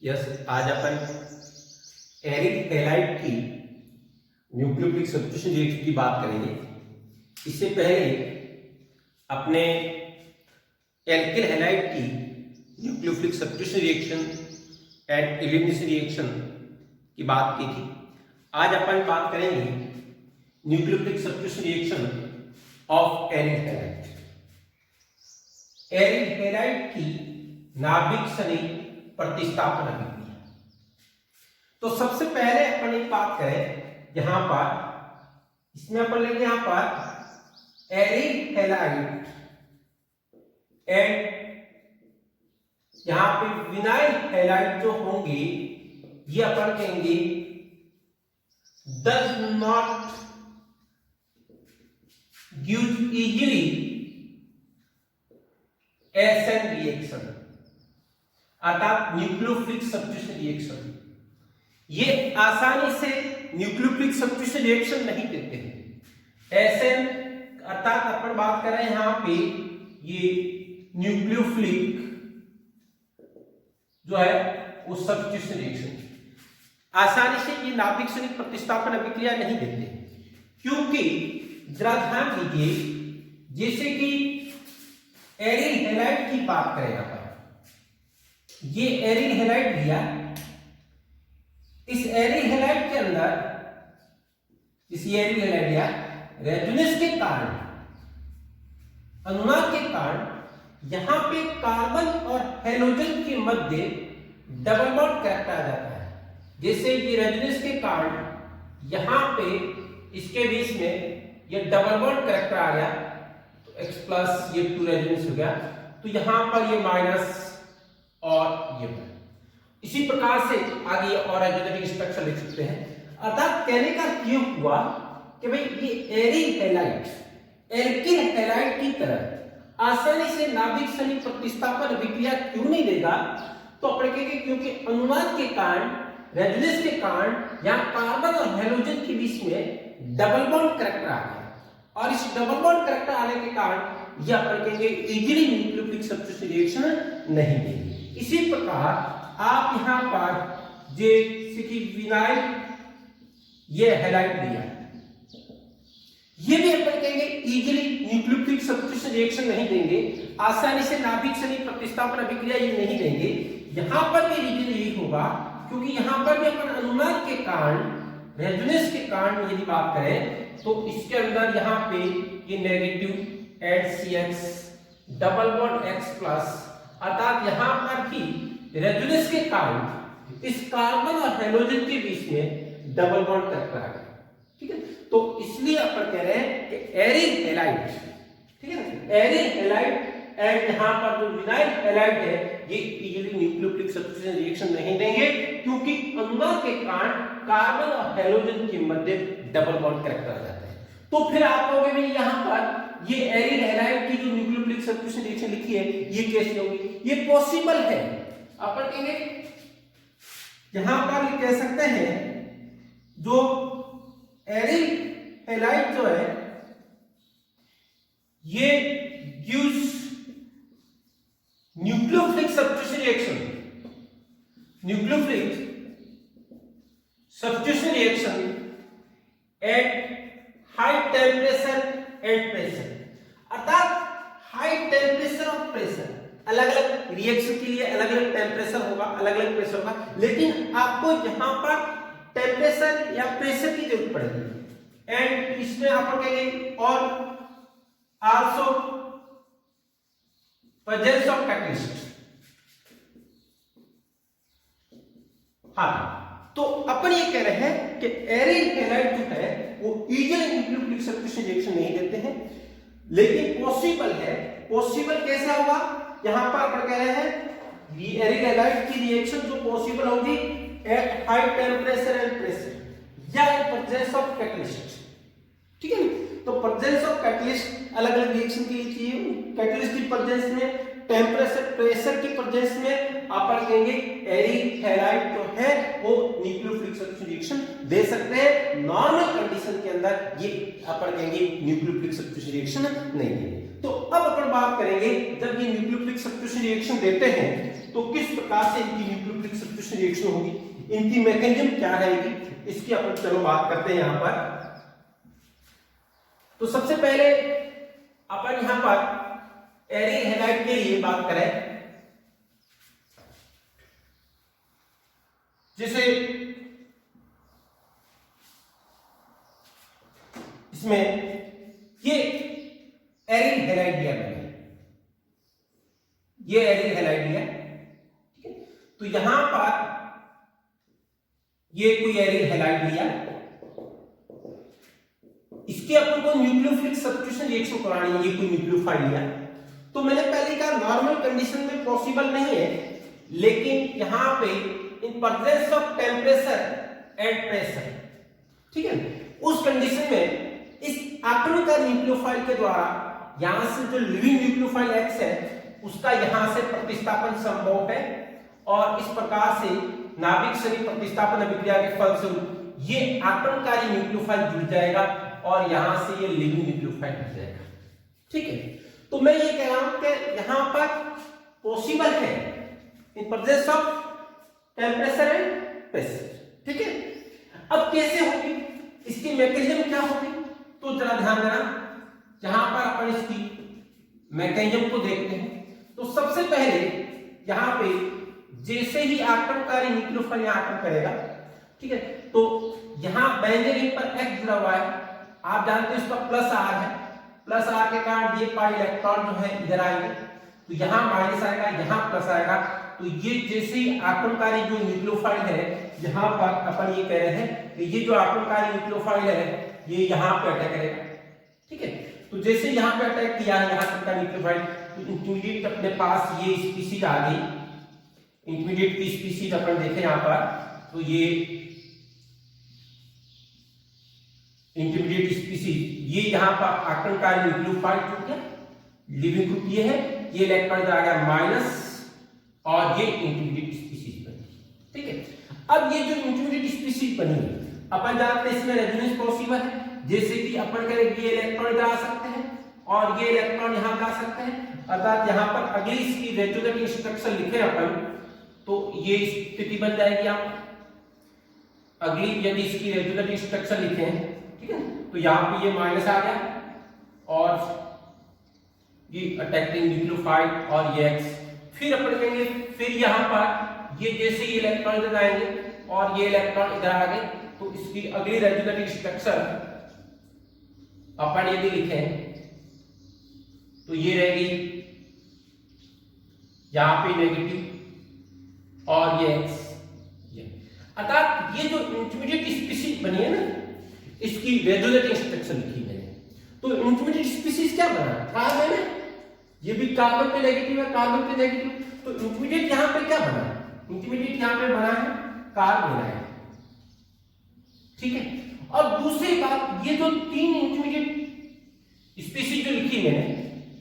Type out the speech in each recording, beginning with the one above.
Yes, आज अपन aryl halide की न्यूक्लियोफिलिक सब्स्टिट्यूशन रिएक्शन की बात करेंगे। इससे पहले अपने एल्किल हैलाइड की nucleophilic substitution reaction and elimination reaction की बात की थी। आज अपन बात करेंगे nucleophilic substitution reaction of aryl halide. Aryl halide की नाभिक क्षणिक प्रतिस्थापन अभिक्रिया। तो सबसे पहले अपन एक बात करें, यहां पर इसमें अपन लेंगे यहां पर एरिक हैलाइड एंड यहां पे विनाइल हैलाइड जो होंगे ये अपन कहेंगे does not give easily SN reaction, अर्थात न्यूक्लियोफिलिक सब्स्टिट्यूशन रिएक्शन। ये आसानी से न्यूक्लियोफिलिक सब्स्टिट्यूशन रिएक्शन नहीं देते हैं। SN अर्थात अपन बात कर रहे हैं यहां पे ये न्यूक्लियोफिलिक जो है वो सब्स्टिट्यूशन रिएक्शन आसानी से ये नाभिक क्षणिक प्रतिस्थापन अभिक्रिया नहीं देते, क्योंकि जरा ध्यान दीजिए, जैसे कि एरिक हैलाइड की बात करें यहां पर, ये एरिक हैलाइड लिया, इस एरिक हैलाइड के अंदर इस एरिक हैलाइड लिया, रेजोनेंस के कारण, अनुनाद के कारण यहां पे कार्बन और हैलोजन के मध्य डबल बॉन्ड कैरेक्टर आ जाता है। जैसे ये रेजोनेंस के कारण यहां पे इसके बीच में ये डबल बॉन्ड कैरेक्टर आ गया, तो X प्लस ये 2 रेजोनेंस हो गया, तो यहां पर ये माइनस और ये इसी प्रकार से आगे और एल्जेब्रिक स्ट्रक्चर लिख सकते हैं। अर्थात कहने का ये हुआ कि भाई ये एरिक हैलाइड एल्किल हैलाइड की तरह आसानी से नाभिक क्षणिक प्रतिस्थापन अभिक्रिया क्यों नहीं देगा, तो अपन कहेंगे क्योंकि अनुनाद के कारण, रेजोनेंस के कारण यहां कार्बन और हैलोजन के बीच में डबल बॉन्ड कैरेक्टर आ गया, और इस डबल बॉन्ड कैरेक्टर आने के कारण यह अपन कहेंगे इजीली न्यूक्लियोफिलिक सब्स्टिट्यूशन रिएक्शन नहीं देगी। इसी प्रकार आप यहां पर जैसे कि विनाइल ये हैलाइड लिया, ये भी अपन कहेंगे इजीली न्यूक्लियोफिलिक सब्स्टिट्यूशन रिएक्शन नहीं देंगे, आसानी से नाभिक क्षणिक प्रतिस्थापन अभिक्रिया ये नहीं देंगे। यहां पर भी रीजन यही होगा, क्योंकि यहां पर भी अपन अनुनाद के कारण, रेजोनेंस के कारण यदि बात करें तो इसके अंदर यहां पे ये negative HCX double bond X plus, अर्थात यहां पर भी रेजोनेंस के कारण इस कार्बन और हैलोजन के बीच में डबल बॉन्ड कैरेक्टर आ गया। ठीक है, तो इसलिए अपन कह रहे हैं कि एरिक हैलाइड, ठीक है ना, एरिक हैलाइड एंड यहां पर जो विनाइल हैलाइड है ये इजीली न्यूक्लियोफिलिक सब्स्टिट्यूशन रिएक्शन नहीं देंगे, क्योंकि अनुनाद के कारण कार्बन और हैलोजन के मध्य डबल बॉन्ड कैरेक्टर आ जाता है। तो फिर आप कहोगे भाई यहां पर ये एरिक हैलाइड की जो न्यूक्लियोफिलिक सब्स्टिट्यूशन रिएक्शन लिखी है ये कैसे होगी? ये पॉसिबल है। अपन कहेंगे यहां पर कह सकते हैं जो एरिक हैलाइड जो है ये gives nucleophilic substitution reaction, nucleophilic substitution reaction at high temperature and pressure. अर्थात हाई टेम्परेचर और प्रेशर, अलग अलग रिएक्शन के लिए अलग अलग टेम्परेचर होगा, अलग अलग प्रेशर होगा, लेकिन आपको यहां पर टेम्परेचर या प्रेशर की जरूरत पड़ेगी। एंड इसमें आप कहेंगे और आल्सो प्रेजेंस ऑफ कैटलिस्ट। हाँ, तो अपन ये कह रहे हैं कि एरिक हैलाइड जो है वो इजीली न्यूक्लियोफिलिक सब्स्टिट्यूशन रिएक्शन नहीं देते हैं, लेकिन पॉसिबल है। पॉसिबल कैसा होगा? यहां पर अपन कह रहे हैं ये एरिक हैलाइड की रिएक्शन जो पॉसिबल होगी at high temperature and pressure या इन प्रेजेंस ऑफ कैटलिस्ट। ठीक है, तो प्रेजेंस ऑफ कैटलिस्ट अलग अलग रिएक्शन के लिए चाहिए। कैटलिस्ट की प्रेजेंस में, टेम्परेचर प्रेशर की प्रेजेंस में अपन कहेंगे एरिक हैलाइड जो है वो न्यूक्लियोफिलिक सब्स्टिट्यूशन रिएक्शन दे सकते हैं। नॉर्मल कंडीशन के अंदर ये अपन कहेंगे न्यूक्लियोफिलिक सब्स्टिट्यूशन रिएक्शन नहीं देंगे। तो अब अपन बात करेंगे जब ये न्यूक्लियोफिलिक सब्स्टिट्यूशन रिएक्शन देते हैं तो किस प्रकार से इनकी न्यूक्लियोफिलिक सब्स्टिट्यूशन रिएक्शन होगी, इनकी मैकेनिज्म क्या रहेगी, इसकी अपन चलो बात करते हैं यहां पर। तो सबसे पहले अपन यहां पर एरिन हैलाइड के लिए बात करें, जैसे इसमें ये एरिन हैलाइड लिया मैंने, ये एरिन हैलाइड लिया, ठीक है। तो यहां पर ये कोई एरिन हैलाइड लिया, इसके अपन को न्यूक्लियोफिलिक सब्स्टिट्यूशन रिएक्शन करानी है, ये कोई न्यूक्लियोफाइल लिया। तो मैंने पहले कहा नॉर्मल कंडीशन में पॉसिबल नहीं है, लेकिन यहां पे in presence of temperature and pressure, ठीक है, उस कंडीशन में इस आक्रमणकारी न्यूक्लियोफाइल के द्वारा यहां से जो लिविंग न्यूक्लियोफाइल एक्स है उसका यहां से प्रतिस्थापन संभव है, और इस प्रकार से नाभिक शरीर प्रतिस्थापन अभिक्रिया के फलस्वरूप ये आक्रमणकारी न्यूक्लियोफाइल जुड़ जाएगा और यहां से ये लिविंग न्यूक्लियोफाइल जुड़ जाएगा, ठीक है। तो मैं ये कह रहा हूं कि यहां पर पॉसिबल है in presence of temperature and pressure, ठीक है। अब कैसे होगी, इसकी मैकेनिज्म क्या होगी, तो जरा ध्यान देना, जहां पर अपन इसकी मैकेनिज्म को देखते हैं। तो सबसे पहले यहां पे जैसे ही आक्रमणकारी न्यूक्लियोफाइल यहां आक्रमण करेगा, ठीक है, तो यहां बेंजीन रिंग पर X जुड़ा हुआ है, आप जानते हैं इसका प्लस R है, प्लस R के कारण ये पाई इलेक्ट्रॉन जो है इधर आएंगे, तो यहां माइनस आएगा, यहां प्लस आएगा। तो ये जैसे ही आक्रमणकारी जो न्यूक्लियोफाइल है, यहां पर अपन ये कह रहे हैं कि ये जो आक्रमणकारी न्यूक्लियोफाइल है ये यहां पे अटैक करेगा, ठीक है। तो जैसे यहां पे अटैक किया है यहां का न्यूक्लियोफाइल, तो इंटरमीडिएट अपने पास ये स्पीशीज आ गई, इंटरमीडिएट की स्पीशीज अपन देखें यहां पर, तो ये इंटरमीडिएट स्पीशीज ये यहां पर आक्रमणकारी न्यूक्लियोफाइल जुड़ गया, लिविंग ग्रुप ये है, ये इलेक्ट्रॉन आ गया माइनस और ये इंटरमीडिएट स्पीशीज बनी, ठीक है। अब ये जो इंटरमीडिएट स्पीशीज बनी है, अपन जानते हैं इसमें रेजोनेंस पॉसिबल है, जैसे कि अपन करेंगे ये इलेक्ट्रॉन इधर आ सकते हैं और ये इलेक्ट्रॉन यहां जा सकते हैं, अर्थात यहां पर अगली इसकी रेजोनेंट स्ट्रक्चर लिखे अपन तो ये स्थिति बन जाएगी। आप अगली यदि इसकी रेजोनेंट स्ट्रक्चर लिखे हैं, ठीक है, तो यहां पे ये माइनस आ गया और ये अटैकिंग न्यूक्लियोफाइल और ये X, फिर अपन कहेंगे फिर यहां पर ये जैसे ही इलेक्ट्रॉन इधर आएंगे और ये इलेक्ट्रॉन इधर आ गए, तो इसकी अगली रेजोनेंट स्ट्रक्चर अपन यदि लिखें तो ये रहेगी यहां पे नेगेटिव और ये X, अर्थात ये जो इंटरमीडिएट स्पीशीज बनी है ना, इसकी रेजोनेंट स्ट्रक्चर लिखी मैंने। तो इंटरमीडिएट स्पीशीज क्या बना, कार्बन है, ये भी कार्बन पे नेगेटिव है, कार्बन पे नेगेटिव, तो इंटरमीडिएट यहां पे क्या बना है, इंटरमीडिएट यहां पे बना है कार्बन है, ठीक है। और दूसरी बात, ये जो तीन इंटरमीडिएट स्पीशीज जो लिखी मैंने,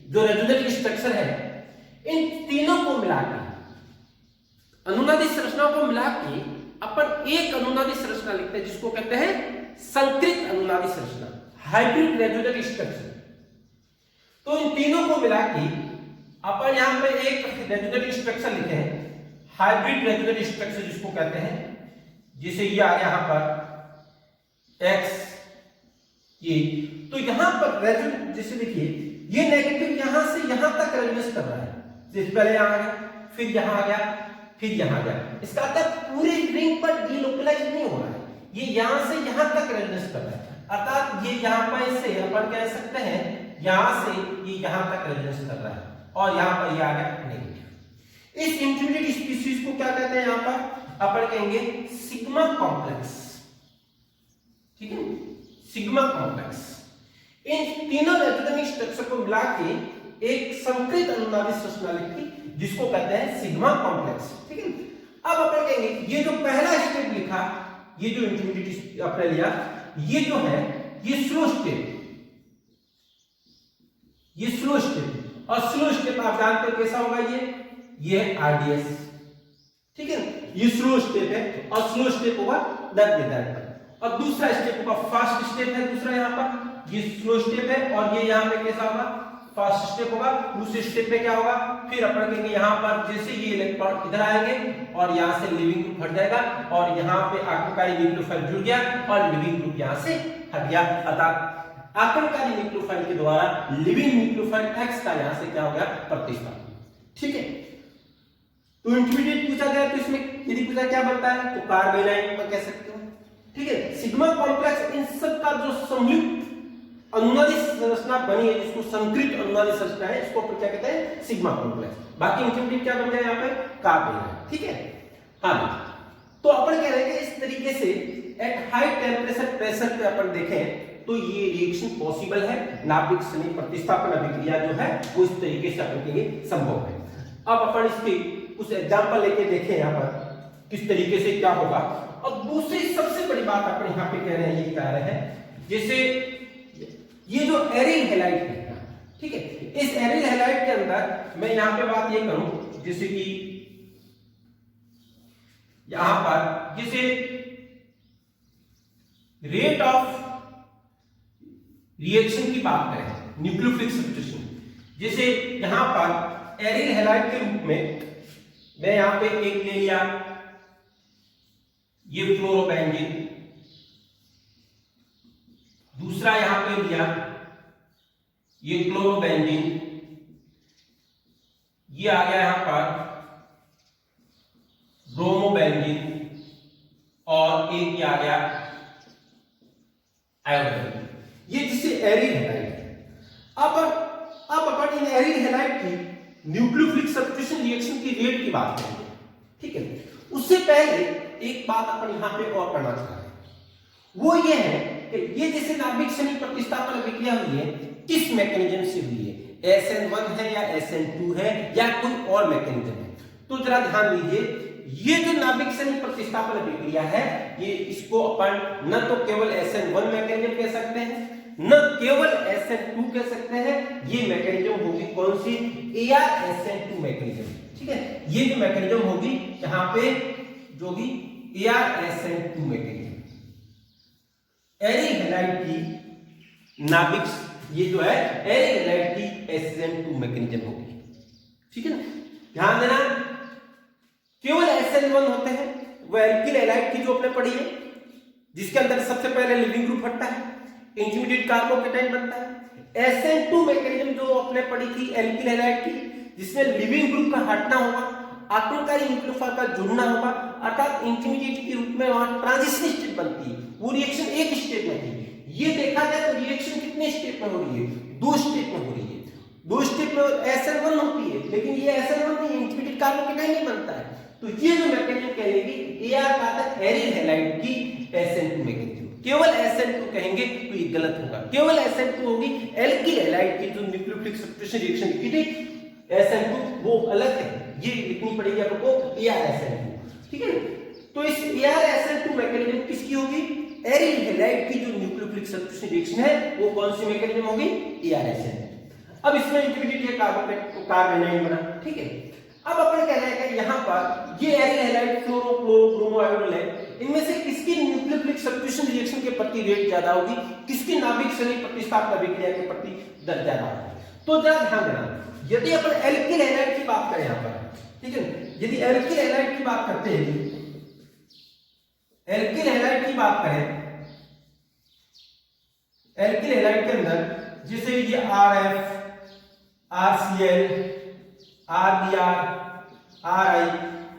जो रेजोनेंट स्ट्रक्चर है, इन तीनों को मिलाकर अनुनादी संरचनाओं को मिलाकर अपन एक अनुनादी संरचना लिखते हैं जिसको कहते हैं संकृत अनुनादी संरचना, हाइब्रिड रेजोनेंट स्ट्रक्चर। तो इन तीनों को मिलाकर अपन यहां पे एक रेजोनेंट स्ट्रक्चर लिखे हैं, हाइब्रिड रेजोनेंट स्ट्रक्चर जिसको कहते हैं, जैसे ये आ गया यहां पर X, ये तो यहां पर रेजोनेंट जैसे देखिए ये नेगेटिव यहां से यहां तक रेजोनेंस कर रहा है, जैसे पहले यहां आ गया, फिर यहां आ गया, फिर यहां गया, इसका मतलब पूरे रिंग पर डिलोकलाइज नहीं हो रहा है, ये यहां से यहां तक रेजोनेंस कर रहा है, अर्थात ये यहां पर से अपन कह सकते हैं यहां से ये यहां तक रेजोनेंस कर रहा है और यहां पर ये आ गया नेगेटिव। इस इंटरमीडिएट स्पीशीज को क्या कहते हैं, यहां पर अपन कहेंगे सिग्मा कॉम्प्लेक्स, ठीक है, सिग्मा कॉम्प्लेक्स। इन तीनों रेजोनेंट स्ट्रक्चर को मिला के एक संकृत अनुनादी संरचना लिखी जिसको कहते हैं सिग्मा कॉम्प्लेक्स, ठीक है। अब अपन कहेंगे ये जो पहला स्टेप लिखा, ये जो इंटरमीडिएट आपने लिया, ये जो है ये स्लो स्टेप, ये स्लो स्टेप, और स्लो स्टेप आप जानते हो कैसा होगा, ये है RDS, ठीक है, ये स्लो स्टेप है और स्लो स्टेप होगा दर पर, और दूसरा स्टेप होगा फास्ट स्टेप है, दूसरा यहां पर ये स्लो स्टेप है और ये यहां पे कैसा होगा फर्स्ट स्टेप होगा। दूसरे स्टेप में क्या होगा, फिर अपन कहेंगे यहाँ पर जैसे ये इलेक्ट्रॉन इधर आएंगे और यहाँ से लिविंग ग्रुप हट जाएगा और यहाँ पे आक्रमणकारी न्यूक्लियोफाइल जुड़ गया और लिविंग ग्रुप यहाँ से हट गया। अर्थात आक्रमणकारी न्यूक्लियोफाइल के द्वारा लिविंग न्यूक्लियोफाइल एक्स का यहाँ से क्या हो गया, प्रतिस्थापन। ठीक है, तो इंटरमीडिएट पूछा गया तो इसमें यदि पूछा क्या बनता है तो कार्बेनाइन पर कह सकते हो। ठीक है, सिग्मा कॉम्प्लेक्स इन सब का जो संयुक्त अनुनादी संरचना बनी है, जिसको संकृत अनुनादी संरचना है, इसको अपन क्या कहते हैं, सिग्मा कॉम्प्लेक्स। बाकी इंटरमीडिएट क्या बन जाए यहाँ पे, कार्बेनाइन। ठीक है, हाँ, तो अपन कह रहे हैं कि इस तरीके से एट हाई टेम्परेचर प्रेशर पे अपन देखें तो ये रिएक्शन पॉसिबल है। नाभिक संधि प्रतिस्थापन अभिक्रिया जो है वो इस तरीके से अपन कहेंगे संभव है। अब अपन इसके कुछ एग्जांपल लेके देखें यहाँ पर किस तरीके से क्या होगा। अब दूसरी सबसे बड़ी बात अपन यहाँ पे कह रहे हैं, ये कह रहे हैं जैसे ये जो एरिल हैलाइड है, ठीक है, इस एरिल हैलाइड के अंदर मैं यहाँ पे बात ये करूं जैसे कि यहां पर जैसे रेट ऑफ रिएक्शन की बात करें, न्यूक्लियोफिलिक सब्स्टिट्यूशन, जैसे यहां पर एरिल हैलाइड के रूप में मैं यहां पे एक ले लिया ये फ्लोरोबेंजीन, दूसरा यहां पे लिया ये क्लोरोबेंजीन, ये आ गया यहां पर ब्रोमोबेंजीन और एक ये आ गया आयोडीन। ये जिसे एरिल हैलाइड है। अब अपन इन एरिल हैलाइड की न्यूक्लियोफिलिक सब्स्टिट्यूशन रिएक्शन की रेट की बात करेंगे। ठीक है, उससे पहले एक बात अपन यहां पे और करना चाह रहे हैं, वो ये है कि ये जैसे नाभिक संधि प्रतिस्थापन अभिक्रिया हुई है किस मैकेनिज्म से हुई है, SN1 है या SN2 है या कोई और मैकेनिज्म है। तो जरा ध्यान दीजिए, ये जो नाभिक संधि प्रतिस्थापन अभिक्रिया है ये इसको अपन न तो केवल SN1 मैकेनिज्म कह सकते हैं न केवल SN2 कह सकते हैं। ये मैकेनिज्म होगी कौन सी, AR-SN2 मैकेनिज्म। ठीक है, ये जो मैकेनिज्म होगी यहां पे जो भी AR-SN2 मैकेनिज्म, एरिल हैलाइड की नाभिक, ये जो है एरिल हैलाइड की SN2 मैकेनिज्म होगी। ठीक है ना, ध्यान देना, केवल SN1 होते हैं, वो एल्किल हैलाइड की जो आपने पढ़ी है जिसके अंदर सबसे पहले लिविंग ग्रुप हटता है, इंटरमीडिएट कार्बोकेटाइन बनता है। SN2 मैकेनिज्म जो आपने पढ़ी थी एल्किल हैलाइड की, जिसमें लिविंग ग्रुप का हटना होगा, आक्रमणकारी न्यूक्लियोफाइल का जुड़ना होगा, अर्थात इंटरमीडिएट के रूप में वहां ट्रांजिशन स्टेट बनती है। वो रिएक्शन एक स्टेप में थी, ये देखा जाए तो रिएक्शन कितने स्टेप में हो रही है, 2 स्टेप में हो रही है। 2 स्टेप में SN1 होती है, लेकिन ये SN1 नहीं, इंटरमीडिएट कार्बोकेटाइन नहीं बनता है। तो ये जो मैकेनिज्म कहेंगे AR का था एरिल हैलाइड की SN2 मैकेनिज्म। केवल SN2 कहेंगे तो ये गलत होगा, केवल SN2 होगी एल्किल हैलाइड की जो न्यूक्लियोफिलिक सब्स्टिट्यूशन रिएक्शन की थी SN2 वो अलग है, ये लिखनी पड़ेगी आपको AR-SN2। ठीक है, तो इस AR-SN2 मैकेनिज्म किसकी होगी, एरिल हैलाइड की जो न्यूक्लियोफिलिक सब्स्टिट्यूशन रिएक्शन है वो कौन सी मैकेनिज्म होगी, AR-SN2। अब इसमें इंटरमीडिएट कार्बोनाइन बना। ठीक है, अब अपन कह रहे हैं कि यहाँ पर ये aryl halide fluoro chloro bromo iodine है, इनमें से किसकी न्यूक्लियोफिलिक सब्स्टिट्यूशन रिएक्शन के प्रति रेट ज्यादा होगी, किसकी नाभिक संधि प्रतिस्थापन अभिक्रिया के प्रति दर ज्यादा होगी। तो जरा ध्यान देना, यदि अपन एल्किल हैलाइड की बात करें यहाँ पर, ठीक है, यदि एल्किल हैलाइड की बात करते हैं, एल्किल हैलाइड की बात करें, एल्किल हैलाइड के अंदर जैसे ये RF, RCl, RBr, RI,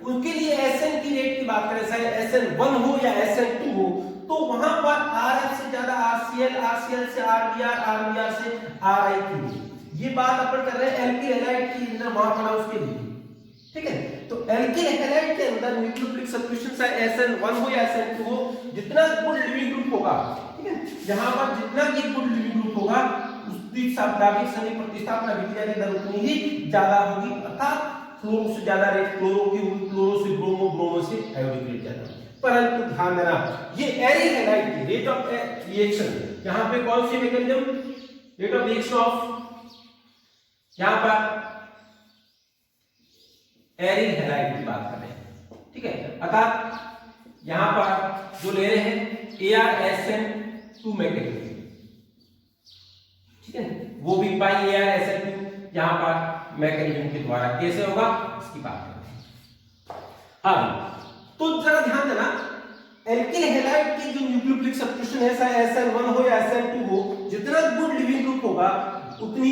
उनके लिए SN की रेट की बात करें, चाहे SN1 हो या SN2 हो, तो वहां पर RF से ज्यादा RCl, RCl से RBr, RBr से RI की, ये बात अपन कर रहे हैं एल्किल हैलाइड की अंदर वहां पड़ा उसके लिए। ठीक है, तो एल्किल हैलाइड के अंदर न्यूक्लियोफिलिक सब्स्टिट्यूशन चाहे SN1 हो या SN2 हो, जितना गुड लिविंग ग्रुप होगा, ठीक है, यहां पर जितना ये गुड लिविंग ग्रुप होगा उसकी नाभिक संधि प्रतिस्थापन अभिक्रिया की दर उतनी ही ज्यादा होगी, अर्थात फ्लोरो से ज्यादा रेट क्लोरो की होगी, क्लोरो से ब्रोमो, ब्रोमो से आयोडीन की रेट ज्यादा। परंतु ध्यान देना, ये एरिल हैलाइड की रेट ऑफ रिएक्शन यहां पे कौन सी mechanism, rate of reaction of यहां पर एरिल हैलाइड की बात कर रहे हैं। ठीक है, अर्थात यहां पर जो ले रहे हैं AR-SN2 मैकेनिज्म। ठीक है, वो भी पाई ArSN2 यहाँ पर मैकेनिज्म के द्वारा कैसे होगा इसकी बात करते हैं। हाँ, तो जरा ध्यान देना, एल्किल हैलाइड की जो न्यूक्लियोफिलिक सब्स्टिट्यूशन है, चाहे SN1 हो या SN2 हो, जितना गुड लिविंग ग्रुप होगा उतनी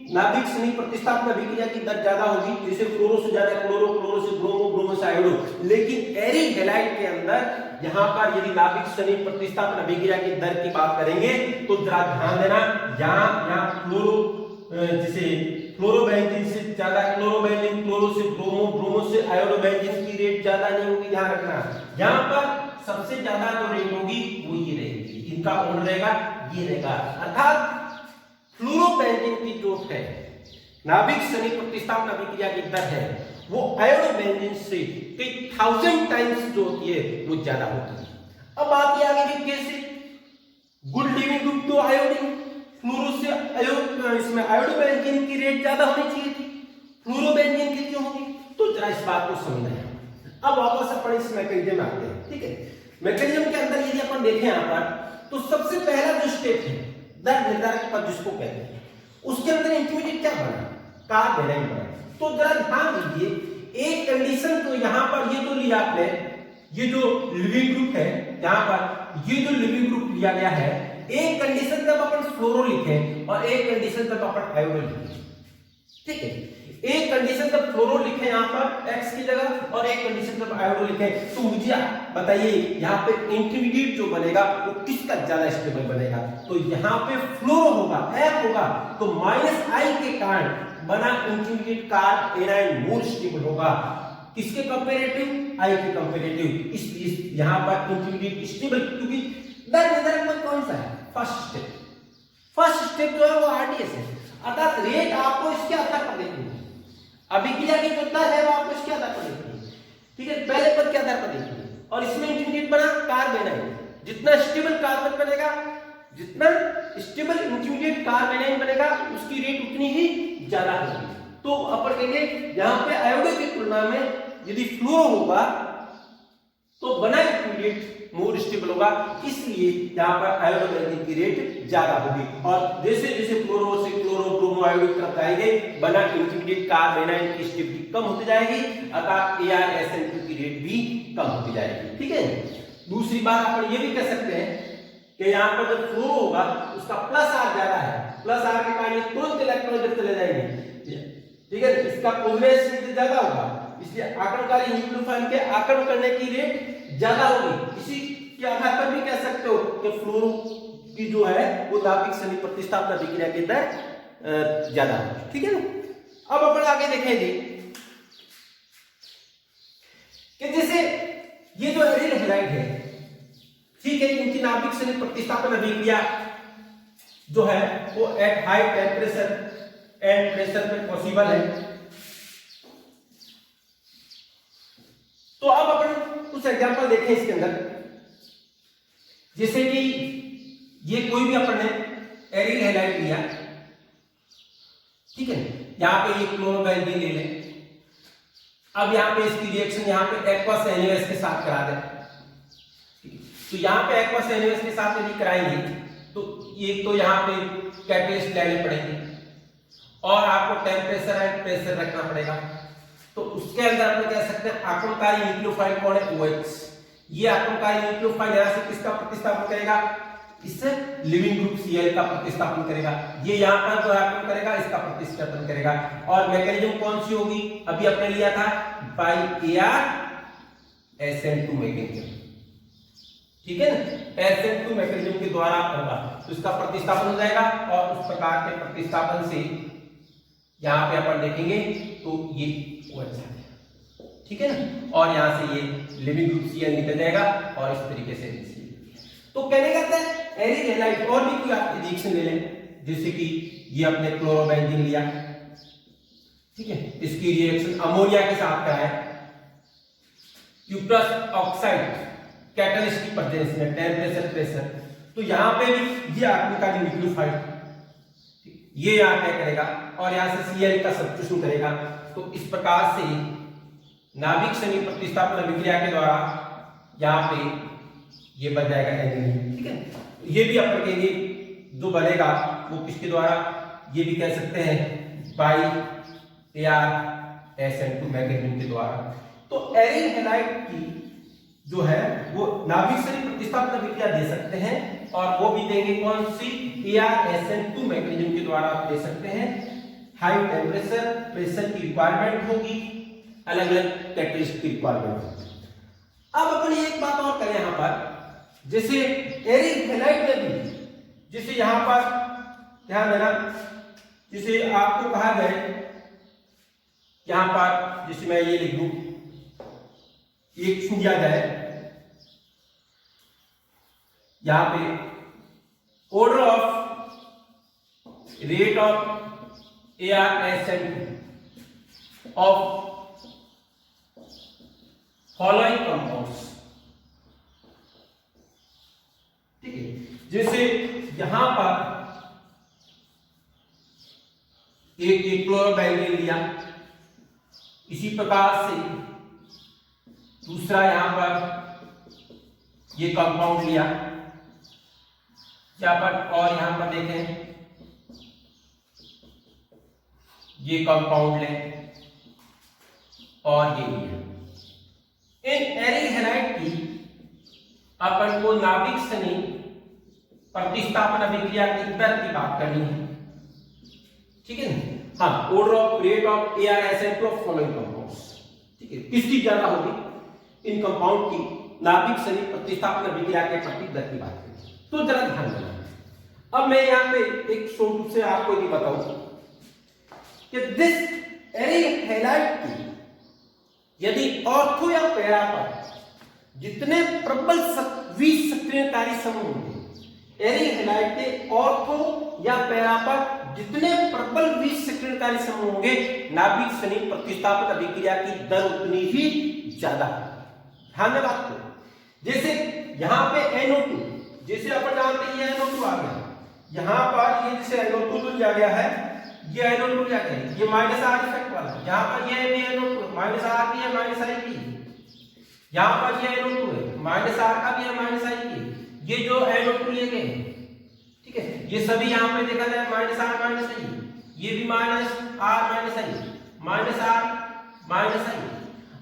नाभिक सनी प्रतिस्थापन अभिक्रिया की दर ज्यादा होगी। जैसे क्लोरो से ज्यादा क्लोरो, क्लोरो से ब्रोमो, ब्रोमो से आयोडो। लेकिन एरिल हैलाइड के अंदर यहाँ पर यदि नाभिक सनी प्रतिस्थापन अभिक्रिया की दर की बात करेंगे तो जरा ध्यान देना, यहाँ क्लोरो जैसे क्लोरोबेंजीन से ज्यादा क्लोरोबेंजीन, क्लोरो से ब्रोमो, ब्रोमो से आयोडोबेंजीन की रेट ज्यादा नहीं होगी, ध्यान रखना। यहाँ पर सबसे ज्यादा जो रेट होगी वो ये रहेगी, इनका ऑर्डर रहेगा ये रहेगा। अर्थात फ्लोरोबेंजीन की जो है नाभिक सनी प्रतिस्थापन अभिक्रिया की दर है वो आयोडोबेंजीन से 1000 टाइम्स जो होती है वो ज्यादा होती है। अब बात ये आगे कि कैसे गुड लिविंग ग्रुप तो आयोडीन, फ्लोरो से इसमें आयोडोबेंजीन की रेट ज्यादा होनी चाहिए थी, फ्लोरोबेंजीन की क्यों होगी? तो जरा इस बात को समझना है। अब वापस अपन इस मैकेनिज्म में आते हैं, ठीक है। मैकेनिज्म के अंदर यदि अपन देखें यहाँ पर तो सबसे पहला जो स्टेप है दर निर्धारक पद जिसको कहते हैं, उसके अंदर इंटरमीडिएट क्या बना, कार्बेनाइन बना। तो जरा ध्यान दीजिए, एक कंडीशन तो यहाँ पर ये तो लिया आपने, ये जो लिविंग ग्रुप है यहाँ पर ये जो लिविंग ग्रुप लिया गया है, एक कंडीशन जब अपन फ्लोरो लिखे और एक कंडीशन जब अपन आयोडो लिखे, ठीक है। एक कंडीशन जब फ्लोरो लिखे यहाँ पर x की जगह और एक कंडीशन जब आयोडो लिखे, तो मुझे बताइए यहाँ पे इंटरमीडिएट जो बनेगा वो किसका ज्यादा स्टेबल बनेगा? तो यहाँ पे फ्लोरो होगा, F होगा, तो -I के कारण बना इंटरमीडिएट कार्बेनाइन मोर स्टेबल होगा। किसके कंपैरेटिव? I के कंपैरेटिव। इसलिए यहाँ पर इंटरमीडिएट स्टेबल, क्योंकि दर निर्धारक पद कौन सा है? फर्स्ट स्टेप जो है वो RDS है। अर्थात रेट आपको इसके आधार पर देखनी है, अभिक्रिया की जो दर है वो आपको इसके आधार पर देखनी है, ठीक है। पहले पद के आधार पर देखनी है और इसमें इंटरमीडिएट बना कार्बेनाइन। जितना स्टेबल कार्बन बनेगा, जितना स्टेबल इंटरमीडिएट कार्बेनाइन बनेगा उसकी रेट उतनी ही ज्यादा होगी। तो अपन कहेंगे यहाँ पे आयोडो की तुलना में यदि फ्लोरो होगा तो बना इंटरमीडिएट मोर स्टेबल होगा, इसलिए यहाँ पर आयोडोबेंजीन की रेट ज्यादा होगी। और जैसे जैसे फ्लोरो से क्लोरो, ब्रोमो, आयोडो तरफ जाएंगे बना इंटरमीडिएट कार्बेनाइन की स्टेबिलिटी कम होती जाएगी, अर्थात ArSN2 की रेट भी कम होती जाएगी, ठीक है। दूसरी बात अपन ये भी कह सकते हैं कि यहाँ पर जब फ्लोरो होगा उसका प्लस R ज्यादा है, प्लस R के कारण तुरंत इलेक्ट्रॉन इधर चले जाएंगे, ठीक है। इसका पोलराइजेशन ज्यादा होगा, इसलिए आक्रमणकारी न्यूक्लियोफाइल के आक्रमण करने की रेट ज्यादा होगी। इसी के आधार पर भी कह सकते हो कि फ्लोरो की जो है वो नाभिक सनी प्रतिस्थापन अभिक्रिया के दर ज्यादा होगी, ठीक है ना। अब अपन आगे देखेंगे कि जैसे ये जो एरिल हैलाइड है, ठीक है, इनकी नाभिक सनी प्रतिस्थापन अभिक्रिया जो है वो at high temperature and pressure में पॉसिबल है। तो अब अपन कुछ एग्जांपल देखें इसके अंदर, जैसे कि ये कोई भी अपन ने एरिल हैलाइड लिया, ठीक है। यहाँ पे ये क्लोरोबेंजीन ले लें, अब यहाँ पे इसकी रिएक्शन यहाँ पे एक्वस NaOH के साथ करा दें, तो यहाँ पे एक्वस NaOH के साथ यदि कराएंगे तो ये तो यहाँ पे कैटलिस्ट लेने पड़ेंगे और आपको टेम्परेचर एंड प्रेशर रखना पड़ेगा। तो उसके अंदर हम कह सकते हैं आक्रमणकारी न्यूक्लियोफाइल कौन है? OH। ये आक्रमणकारी न्यूक्लियोफाइल यहाँ से किसका प्रतिस्थापन करेगा? इससे लिविंग ग्रुप Cl का प्रतिस्थापन करेगा। ये यहाँ पर जो आक्रमण करेगा इसका प्रतिस्थापन करेगा। और मैकेनिज्म कौन सी होगी? अभी आपने लिया था बाय ArSN2 मैकेनिज्म, ठीक है ना। SN2 मैकेनिज्म के द्वारा होगा तो इसका प्रतिस्थापन हो जाएगा और उस प्रकार के प्रतिस्थापन से यहाँ पे अपन देखेंगे तो ये OH, ठीक है ना। और यहाँ से ये लिविंग ग्रुप Cl निकल जाएगा और इस तरीके से तो कहने का है एरिल हैलाइड। और भी कोई आप रिएक्शन ले लें, जैसे कि ये अपने क्लोरोबेंजीन लिया, ठीक है, इसकी रिएक्शन अमोनिया के साथ कराए, क्यूप्रस ऑक्साइड कैटलिस्ट की प्रेजेंस में टेम्परेचर प्रेशर, तो यहाँ पे भी ये आक्रमणकारी न्यूक्लियोफाइल ये यहाँ क्या करेगा और यहाँ से Cl का सब्स्टिट्यूशन करेगा। तो इस प्रकार से नाभिक सनी प्रतिस्थापन अभिक्रिया के द्वारा यहाँ पे ये बन जाएगा एल्यूमिनियम, ठीक है। ये भी अपन कहेंगे जो बनेगा वो किसके द्वारा? ये भी कह सकते हैं बाई ArSN2 मैकेनिज्म के द्वारा। तो एरिन हैलाइड की जो है वो नाभिक स्तरीय प्रतिस्थापन अभिक्रिया दे सकते हैं, और वो भी देंगे कौन सी, ArSN2 मैकेनिज्म के द्वारा आप दे सकते हैं। हाई टेम्परेचर प्रेशर की रिक्वायरमेंट होगी, अलग अलग कैटेलिस्ट की रिक्वायरमेंट होगी। अब अपनी एक बात और करें यहाँ पर, जैसे एरिन हैलाइड में भी जैसे यहाँ पर ध्यान देना, जिसे आपको कहा जाए यहां पर, जिसे मैं ये लिख दूं, एक छू दिया जाए यहां पे order of rate of ArSN2 of following compounds, ठीक है। जैसे यहां पर एक क्लोरोबेंजीन लिया, इसी प्रकार से दूसरा यहां पर ये कंपाउंड लिया, यहां पर, और यहां पर देखें ये कंपाउंड लें और ये लिया। इन एरिन हैलाइड की अपन को नाभिक स्तरीय प्रतिस्थापन अभिक्रिया की दर की बात करनी है, ठीक है ना। हाँ, order of rate of ArSN2 of following compounds, ठीक है, किसकी ज्यादा होगी, इन कंपाउंड की नाभिक स्तरीय प्रतिस्थापन अभिक्रिया के प्रति दर की बात करें। तो जरा ध्यान देना। अब मैं यहाँ पे एक शॉर्ट से आपको ये बताऊं कि दिस एरिन हैलाइड की यदि ऑर्थो या पैरा पर जितने प्रबल विसक्रियकारी समूह होंगे, एरिन हैलाइड के ऑर्थो या पैरा पर जितने प्रबल विसक्रियकारी समूह होंगे, नाभिक स्तरीय प्रतिस्थापन अभिक्रिया की दर उतनी ही ज्यादा है। ध्यान दें बात को। जैसे यहां पे NO2, जैसे अपन जानते हैं ये NO2 आ गया, यहां पर ये जैसे NO2 लिया गया है, ये NO2 लिया गया है, ये -R इफेक्ट वाला, यहां पर ये भी NO2 -R भी है, -I भी है, यहां पर ये NO2 है, -R का भी है, -I भी है, ये जो NO2 लिए गए हैं, ठीक है, ये सभी यहां पे देखा जाए -R -I, ये भी -R -I,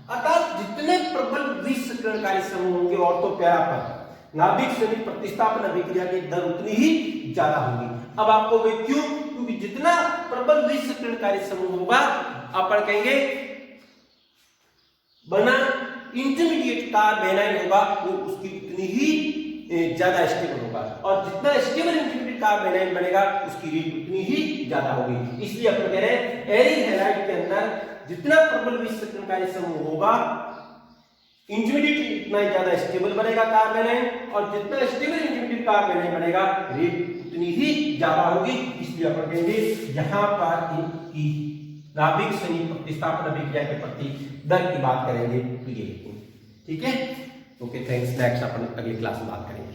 अर्थात जितने प्रबल विसक्रियकारी समूह होंगे ऑर्थो पैरा पर, नाभिक स्तरीय प्रतिस्थापन अभिक्रिया की दर उतनी ही ज्यादा होगी। अब आपको वे क्यों, क्योंकि जितना प्रबल विसक्रियकारी समूह होगा अपन कहेंगे बना इंटरमीडिएट कार्बेनाइन होगा, वो उसकी उतनी ही ज्यादा स्टेबल होगा, और जितना स्टेबल इंटरमीडिएट कार्बेनाइन बनेगा उसकी रेट उतनी ही ज्यादा होगी। इसलिए अपन कह रहे हैं एरिन हैलाइड के अंदर जितना प्रबल विसक्रियकारी समूह होगा, इंटरमीडिएट उतना ही ज्यादा स्टेबल बनेगा कार्बेनाइन, और जितना स्टेबल इंटरमीडिएट कार्बेनाइन बनेगा रेट उतनी ही ज्यादा होगी। इसलिए अपन कहेंगे यहां पर इनकी नाभिक स्तरीय प्रतिस्थापन अभिक्रिया के प्रति दर की बात करेंगे तो ये, ठीक है। Okay, thanks. नेक्स्ट अपन अगली क्लास में बात करेंगे।